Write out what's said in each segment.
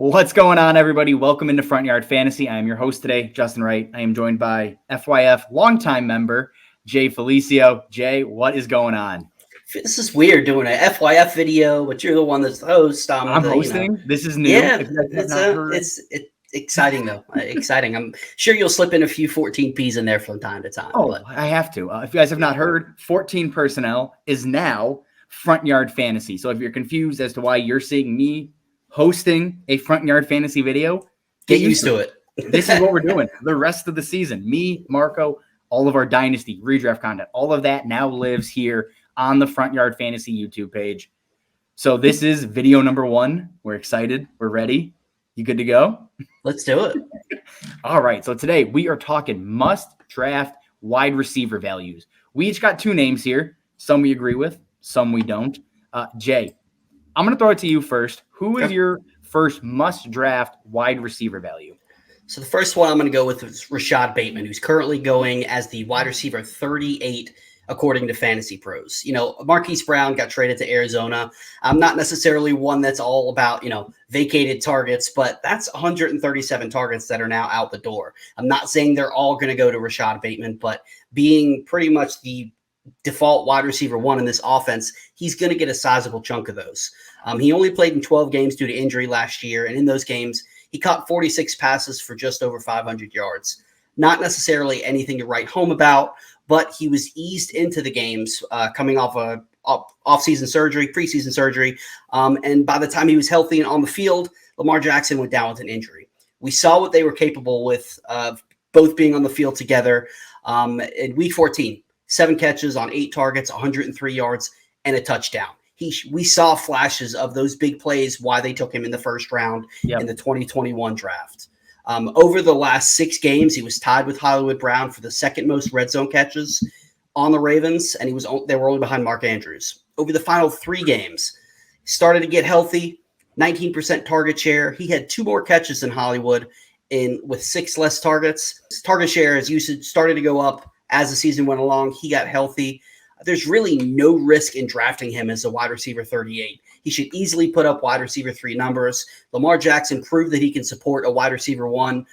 What's going on, everybody? Welcome into Front Yard Fantasy. I am your host today, Justin Wright. I am joined by FYF longtime member, Jay Felicio. Jay, what is going on? This is weird doing an FYF video, but you're the one that's the host. I'm hosting. This is new. Yeah, it's exciting though. Exciting. I'm sure you'll slip in a few 14Ps in there from time to time. But I have to. If you guys have not heard, 14 Personnel is now Front Yard Fantasy. So if you're confused as to why you're seeing me hosting a Front Yard Fantasy video, get used to it. This is what we're doing the rest of the season. Me, Marco, all of our Dynasty redraft content, all of that now lives here on the Front Yard Fantasy YouTube page. So this is video number 1. We're excited. We're ready. You good to go? Let's do it. All right. So today we are talking must draft wide receiver values. We each got 2 names here. Some we agree with, some we don't. Jay, I'm going to throw it to you first. Who is your first must draft wide receiver value? So the first one I'm going to go with is Rashod Bateman, who's currently going as the wide receiver 38 according to Fantasy Pros. You know, Marquise Brown got traded to Arizona. I'm not necessarily one that's all about, vacated targets, but that's 137 targets that are now out the door. I'm not saying they're all going to go to Rashod Bateman, but being pretty much the default wide receiver 1 in this offense, he's going to get a sizable chunk of those. He only played in 12 games due to injury last year, and in those games, he caught 46 passes for just over 500 yards. Not necessarily anything to write home about, but he was eased into the games coming off a off-season surgery, preseason surgery, and by the time he was healthy and on the field, Lamar Jackson went down with an injury. We saw what they were capable with both being on the field together in Week 14. 7 catches on 8 targets, 103 yards, and a touchdown. We saw flashes of those big plays, why they took him in the first round in the 2021 draft. Over the last 6 games, he was tied with Hollywood Brown for the second most red zone catches on the Ravens, and they were only behind Mark Andrews. Over the final 3 games, he started to get healthy, 19% target share. He had 2 more catches than Hollywood with 6 less targets. His target share, his usage started to go up as the season went along. He got healthy. There's really no risk in drafting him as a wide receiver 38. He should easily put up wide receiver 3 numbers. Lamar Jackson proved that he can support a wide receiver 1.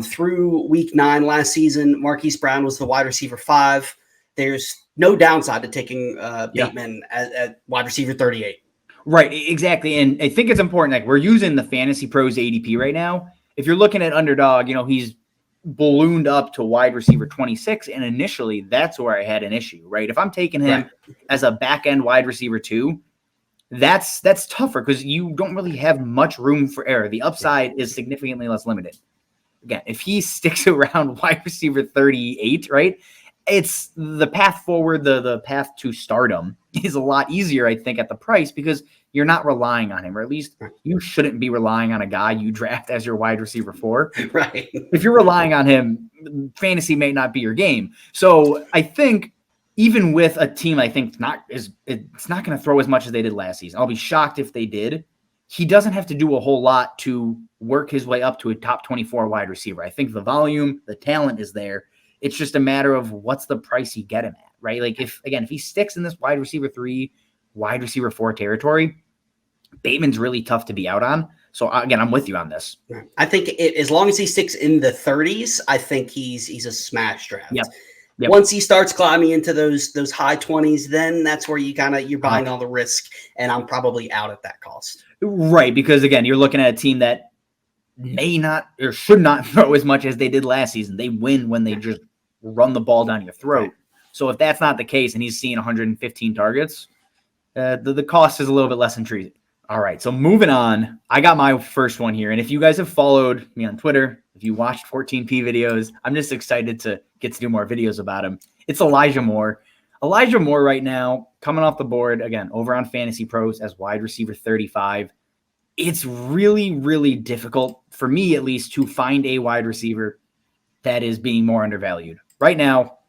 Through week 9 last season, Marquise Brown was the wide receiver 5. There's no downside to taking Bateman at wide receiver 38. Right, exactly. And I think it's important, like we're using the Fantasy Pros ADP right now. If you're looking at Underdog, he's ballooned up to wide receiver 26, and initially that's where I had an issue, right? If I'm taking him as a back end wide receiver 2, that's tougher because you don't really have much room for error. The upside is significantly less limited. Again, if he sticks around wide receiver 38, right, it's the path forward, the path to stardom is a lot easier, I think, at the price because you're not relying on him, or at least you shouldn't be relying on a guy you draft as your wide receiver 4. Right. If you're relying on him, fantasy may not be your game. So I think even with a team, I think it's not going to throw as much as they did last season. I'll be shocked if they did. He doesn't have to do a whole lot to work his way up to a top 24 wide receiver. I think the volume, the talent is there. It's just a matter of what's the price you get him at, right? Like if he sticks in this wide receiver 3, wide receiver 4 territory, Bateman's really tough to be out on. So again, I'm with you on this. I think as long as he sticks in the 30s, I think he's a smash draft. Yep. Once he starts climbing into those high 20s, then that's where you're buying all the risk, and I'm probably out at that cost. Right, because again, you're looking at a team that may not or should not throw as much as they did last season. They win when they just run the ball down your throat. Right. So if that's not the case and he's seeing 115 targets, the cost is a little bit less intriguing. All right, so moving on, I got my first one here. And if you guys have followed me on Twitter, if you watched 14P videos, I'm just excited to get to do more videos about him. It's Elijah Moore. Elijah Moore right now, coming off the board, again, over on Fantasy Pros as wide receiver 35. It's really, really difficult, for me at least, to find a wide receiver that is being more undervalued. Right now,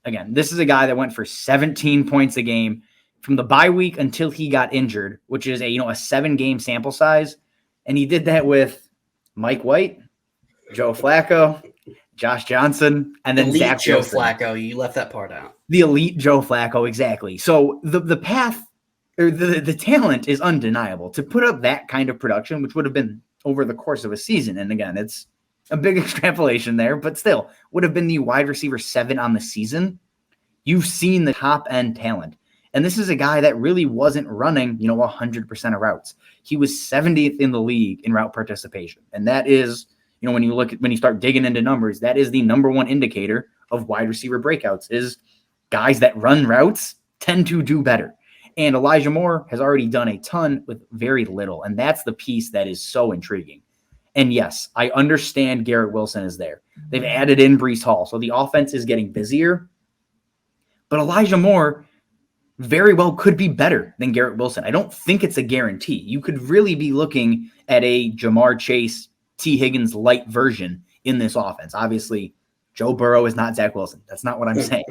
again, this is a guy that went for 17 points a game from the bye week until he got injured, which is a 7-game sample size. And he did that with Mike White, Joe Flacco, Josh Johnson, and then elite Zach Joe Wilson. Flacco. You left that part out. The elite Joe Flacco, exactly. So the path or the talent is undeniable. To put up that kind of production, which would have been over the course of a season. And again, it's a big extrapolation there, but still would have been the wide receiver 7 on the season. You've seen the top end talent. And this is a guy that really wasn't running, 100% of routes. He was 70th in the league in route participation. And that is, when you start digging into numbers, that is the number one indicator of wide receiver breakouts, is guys that run routes tend to do better. And Elijah Moore has already done a ton with very little. And that's the piece that is so intriguing. And yes, I understand Garrett Wilson is there. They've added in Breece Hall. So the offense is getting busier. But Elijah Moore very well could be better than Garrett Wilson. I don't think it's a guarantee. You could really be looking at a Jamar Chase, T. Higgins light version in this offense. Obviously, Joe Burrow is not Zach Wilson. That's not what I'm saying.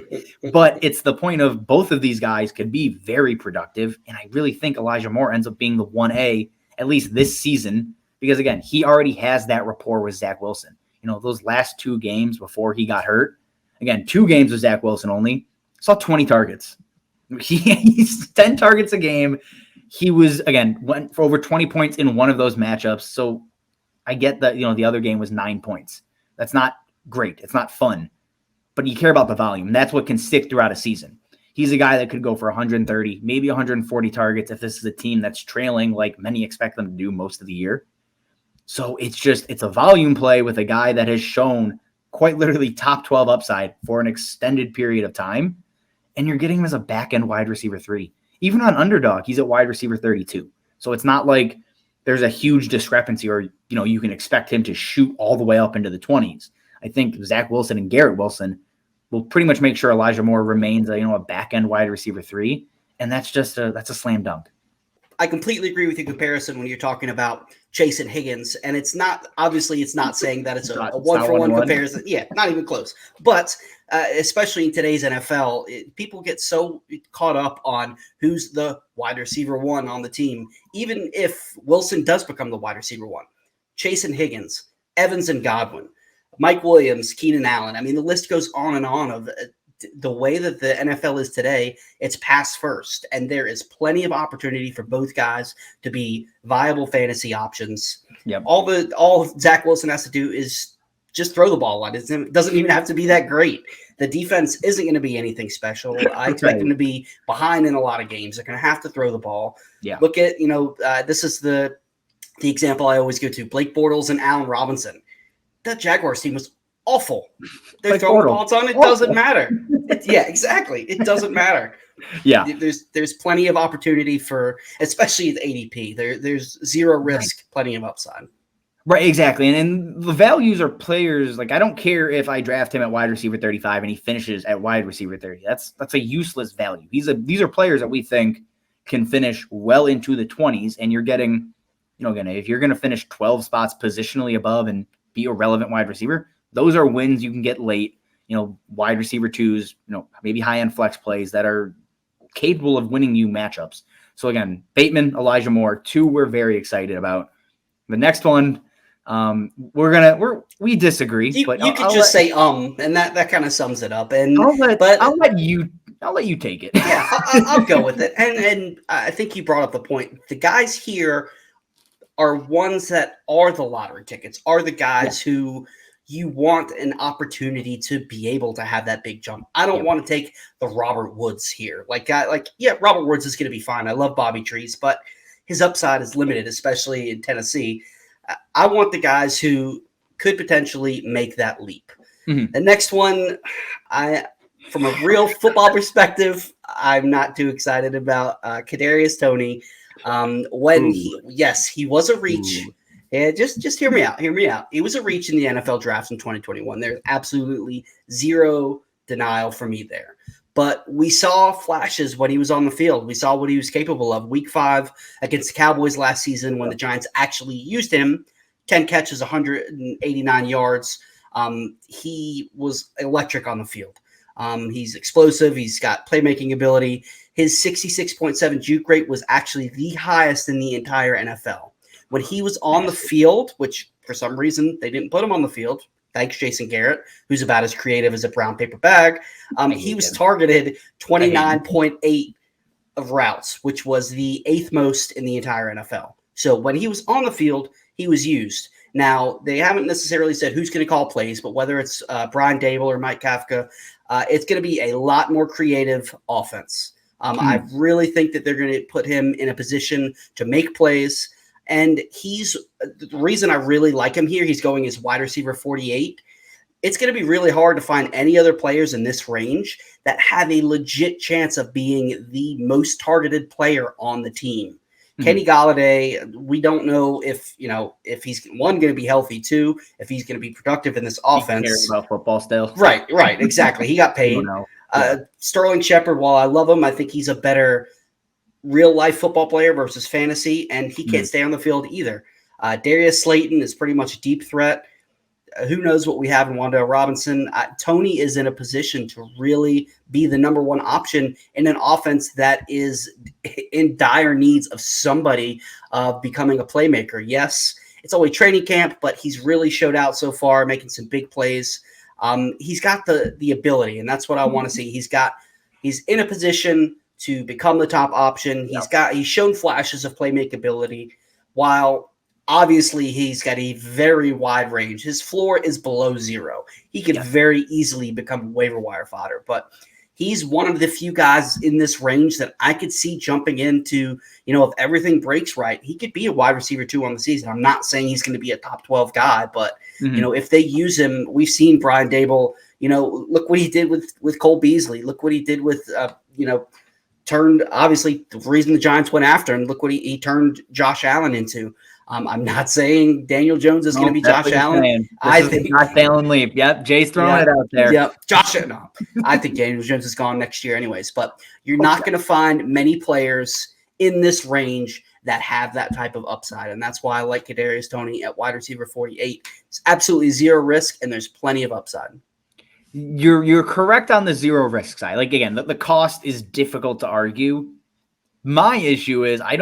But it's the point of both of these guys could be very productive. And I really think Elijah Moore ends up being the 1A, at least this season, because, again, he already has that rapport with Zach Wilson. Those last 2 games before he got hurt, again, 2 games with Zach Wilson only, saw 20 targets. He's 10 targets a game. He was, again, went for over 20 points in one of those matchups. So I get that, the other game was 9 points. That's not great. It's not fun. But you care about the volume. That's what can stick throughout a season. He's a guy that could go for 130, maybe 140 targets if this is a team that's trailing like many expect them to do most of the year. So it's a volume play with a guy that has shown quite literally top 12 upside for an extended period of time. And you're getting him as a back-end wide receiver 3. Even on Underdog, he's at wide receiver 32. So it's not like there's a huge discrepancy or, you can expect him to shoot all the way up into the 20s. I think Zach Wilson and Garrett Wilson will pretty much make sure Elijah Moore remains a back-end wide receiver 3. And that's a slam dunk. I completely agree with your comparison when you're talking about Chase and Higgins. And it's not saying that it's a one-for-one comparison. Yeah, not even close. But especially in today's NFL, people get so caught up on who's the wide receiver 1 on the team. Even if Wilson does become the wide receiver 1, Chase and Higgins, Evans and Godwin, Mike Williams, Keenan Allen. I mean, the list goes on and on of the way that the NFL is today. It's pass first, and there is plenty of opportunity for both guys to be viable fantasy options. Yep. All Zach Wilson has to do is just throw the ball. It doesn't even have to be that great. The defense isn't going to be anything special. I expect them to be behind in a lot of games. They're going to have to throw the ball. Yeah. Look at, this is the example I always go to, Blake Bortles and Allen Robinson. That Jaguars team was awful. They're throwing balls on. It doesn't matter. Yeah, exactly. It doesn't matter. Yeah. There's plenty of opportunity for, especially the ADP. There's zero risk, plenty of upside. Right, exactly. And the values are players. Like, I don't care if I draft him at wide receiver 35 and he finishes at wide receiver 30. That's a useless value. These are players that we think can finish well into the 20s, and you're getting, if you're going to finish 12 spots positionally above and be a relevant wide receiver, those are wins you can get late, wide receiver 2s, maybe high-end flex plays that are capable of winning you matchups. So again, Bateman, Elijah Moore, 2 we're very excited about. The next one, we disagree. You but you could just say and that kind of sums it up. And I'll let you take it. Yeah, I'll go with it. And I think you brought up the point. The guys here are ones that are the lottery tickets, are the guys who you want an opportunity to be able to have that big jump. I don't want to take the Robert Woods here. Robert Woods is going to be fine. I love Bobby Trees, but his upside is limited, especially in Tennessee. I want the guys who could potentially make that leap. Mm-hmm. The next one, from a real football perspective, I'm not too excited about Kadarius Toney. He was a reach. Yeah, just hear me out. Hear me out. It was a reach in the NFL draft in 2021. There's absolutely zero denial for me there. But we saw flashes when he was on the field. We saw what he was capable of. Week 5 against the Cowboys last season when the Giants actually used him. 10 catches, 189 yards. He was electric on the field. He's explosive. He's got playmaking ability. His 66.7 juke rate was actually the highest in the entire NFL. When he was on the field, which for some reason they didn't put him on the field, thanks Jason Garrett, who's about as creative as a brown paper bag, he was targeted 29.8 of routes, which was the 8th most in the entire NFL. So when he was on the field, he was used. Now, they haven't necessarily said who's going to call plays, but whether it's Brian Dable or Mike Kafka, it's going to be a lot more creative offense. I really think that they're going to put him in a position to make plays. And he's the reason I really like him here. He's going as wide receiver 48. It's going to be really hard to find any other players in this range that have a legit chance of being the most targeted player on the team. Kenny Golladay, we don't know if he's going to be healthy too, if he's going to be productive in this offense. He cares about football still. Right, exactly. He got paid. Sterling Shepard, while I love him, I think he's a better real life football player versus fantasy, and he can't stay on the field either. Darius Slayton is pretty much a deep threat. Who knows what we have in Wan'Dale Robinson? Toney is in a position to really be the number one option in an offense that is in dire needs of somebody becoming a playmaker. Yes, it's only training camp, but he's really showed out so far, making some big plays. He's got the ability, and that's what I want to see. He's in a position to become the top option. He's shown flashes of playmaking ability, while obviously he's got a very wide range. His floor is below 0. He could very easily become waiver wire fodder, but he's one of the few guys in this range that I could see jumping into, if everything breaks right, he could be a wide receiver 2 on the season. I'm not saying he's going to be a top 12 guy, but if they use him, we've seen Brian Dable, look what he did with Cole Beasley. Look what he did with, turned, obviously, the reason the Giants went after him, look what he turned Josh Allen into. I'm not saying Daniel Jones is going to be Josh Allen. I think Josh Allen leave. Yep, Jay's throwing it out there. Yep, No, I think Daniel Jones is gone next year, anyways. But you're not going to find many players in this range that have that type of upside, and that's why I like Kadarius Toney at wide receiver 48. It's absolutely zero risk, and there's plenty of upside. You're correct on the zero risk side. Like, again, the cost is difficult to argue. My issue is I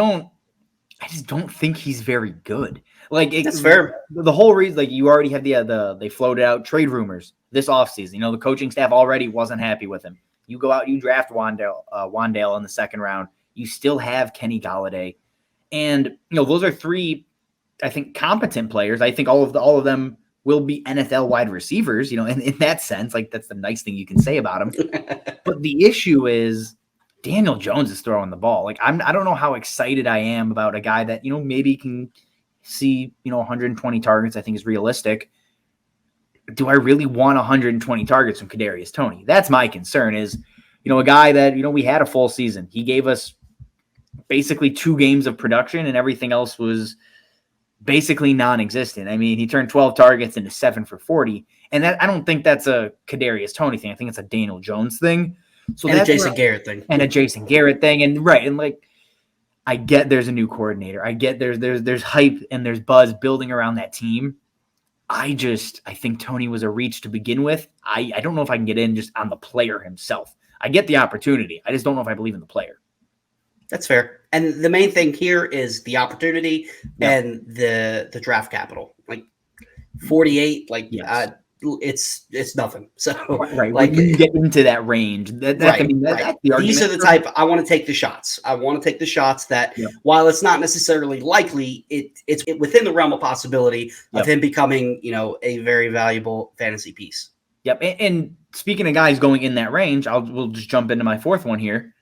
just don't think he's very good. That's fair. The whole reason, you already have they floated out trade rumors this offseason. The coaching staff already wasn't happy with him. You go out, you draft Wan'Dale in the second round. You still have Kenny Golladay, and those are 3, I think, competent players. I think all of them will be NFL wide receivers. In that sense, that's the nice thing you can say about him. But the issue is, Daniel Jones is throwing the ball. I don't know how excited I am about a guy that, maybe can see, 120 targets, I think is realistic. Do I really want 120 targets from Kadarius Toney? That's my concern is, a guy that, we had a full season. He gave us basically 2 games of production and everything else was basically non-existent. I mean, he turned 12 targets into 7 for 40. And I don't think that's a Kadarius Toney thing. I think it's a Daniel Jones thing. So and a Jason Garrett thing. And a Jason Garrett thing. And right. And I get there's a new coordinator. I get there's hype and there's buzz building around that team. I think Toney was a reach to begin with. I don't know if I can get in just on the player himself. I get the opportunity. I just don't know if I believe in the player. That's fair. And the main thing here is the opportunity and the draft capital. 48, yes. It's nothing. So right, when you get into that range, that's the argument. These are the type I want to take the shots. I want to take the shots that while it's not necessarily likely, it's within the realm of possibility of him becoming, a very valuable fantasy piece. Yep. And speaking of guys going in that range, we'll just jump into my 4th one here.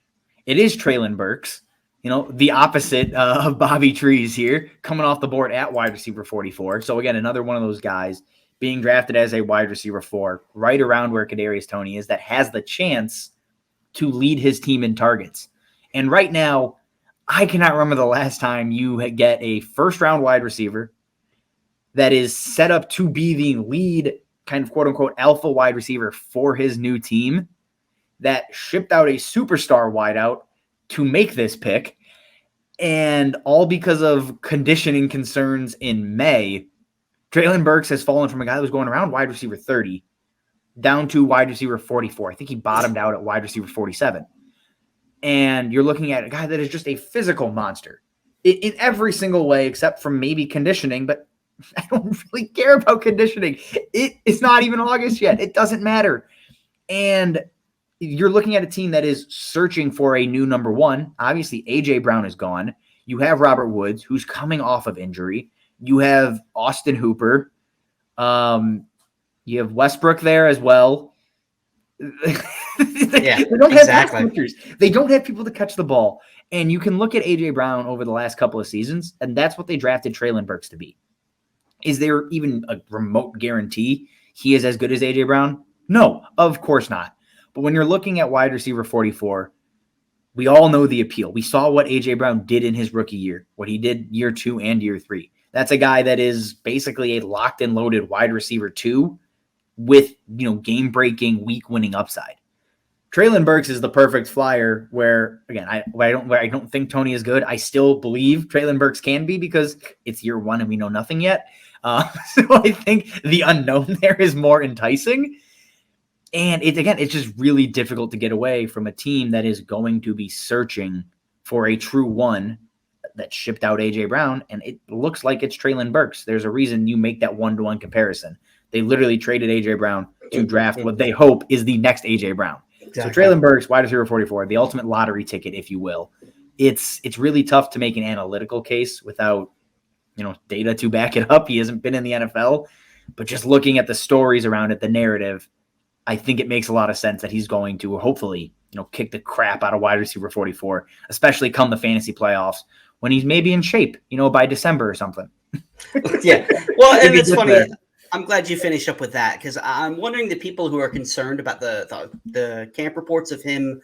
It is Treylon Burks, the opposite of Bobby Trees here, coming off the board at wide receiver 44. So again, another one of those guys being drafted as a wide receiver 4, right around where Kadarius Toney is, that has the chance to lead his team in targets. And right now, I cannot remember the last time you get a first-round wide receiver that is set up to be the lead kind of quote-unquote alpha wide receiver for his new team that shipped out a superstar wideout to make this pick, and all because of conditioning concerns in May. Treylon Burks has fallen from a guy that was going around wide receiver 30 down to wide receiver 44. I think he bottomed out at wide receiver 47. And you're looking at a guy that is just a physical monster in every single way, except for maybe conditioning. But I don't really care about conditioning. It's not even August yet. It doesn't matter. And you're looking at a team that is searching for a new number 1. Obviously, A.J. Brown is gone. You have Robert Woods, who's coming off of injury. You have Austin Hooper. You have Westbrook there as well. They don't have pass catchers. They don't have people to catch the ball. And you can look at A.J. Brown over the last couple of seasons, and that's what they drafted Treylon Burks to be. Is there even a remote guarantee he is as good as A.J. Brown? No, of course not. But when you're looking at wide receiver 44, we all know the appeal. We saw what A.J. Brown did in his rookie year, what he did year 2 and year 3. That's a guy that is basically a locked and loaded wide receiver 2 with, game-breaking, week-winning upside. Treylon Burks is the perfect flyer where, again, I don't think Toney is good. I still believe Treylon Burks can be because it's year 1 and we know nothing yet. So I think the unknown there is more enticing. And it's just really difficult to get away from a team that is going to be searching for a true one that shipped out A.J. Brown, and it looks like it's Treylon Burks. There's a reason you make that 1-to-1 comparison. They literally traded A.J. Brown to draft what they hope is the next A.J. Brown. Exactly. So Treylon Burks, wide receiver 44, the ultimate lottery ticket, if you will. It's really tough to make an analytical case without, data to back it up. He hasn't been in the NFL, but just looking at the stories around it, the narrative, I think it makes a lot of sense that he's going to hopefully, kick the crap out of wide receiver 44, especially come the fantasy playoffs when he's maybe in shape, by December or something. Yeah. Well, and it's funny. I'm glad you finished up with that because I'm wondering the people who are concerned about the camp reports of him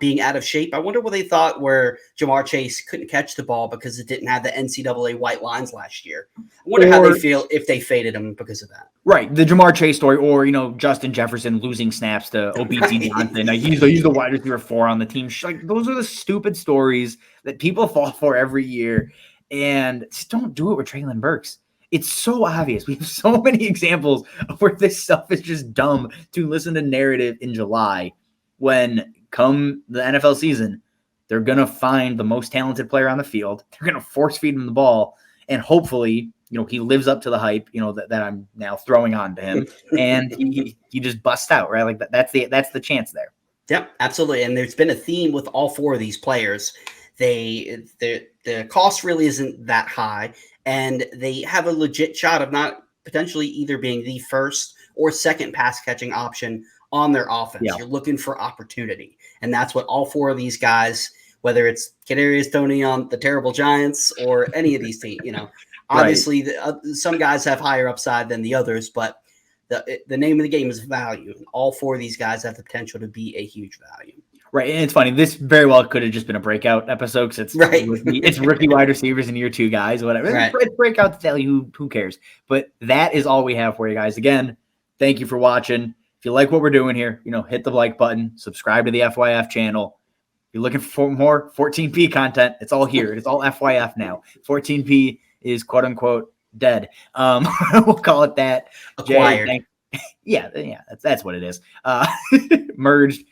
being out of shape. I wonder what they thought where Jamar Chase couldn't catch the ball because it didn't have the NCAA white lines last year. I wonder how they feel if they faded him because of that. Right. The Jamar Chase story or, Justin Jefferson losing snaps to OBT Johnson. Like, he's the wide receiver 4 on the team. Like, those are the stupid stories that people fall for every year. And just don't do it with Treylon Burks. It's so obvious. We have so many examples of where this stuff is just dumb to listen to narrative in July when come the NFL season, they're going to find the most talented player on the field. They're going to force feed him the ball. And hopefully, he lives up to the hype, that I'm now throwing on to him. And he just busts out, right? Like that's the chance there. Yep, absolutely. And there's been a theme with all 4 of these players. The cost really isn't that high. And they have a legit shot of not potentially either being the first or second pass catching option on their offense. Yeah. You're looking for opportunity. And that's what all 4 of these guys, whether it's Kadarius Toney on the terrible Giants or any of these teams, obviously some guys have higher upside than the others, but the name of the game is value. And all 4 of these guys have the potential to be a huge value. Right, and it's funny. This very well could have just been a breakout episode because it's rookie wide receivers and year 2 guys, whatever. Right. It's breakout to tell you who cares. But that is all we have for you guys. Again, thank you for watching. If you like what we're doing here, hit the like button, subscribe to the FYF channel. If you're looking for more 14P content, it's all here. It's all FYF now. 14P is quote unquote dead. We'll call it that. Acquired. Yeah, that's what it is. Merged.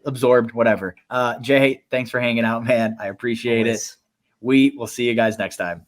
Absorbed, whatever. Jay, thanks for hanging out, man. I appreciate it. We will see you guys next time.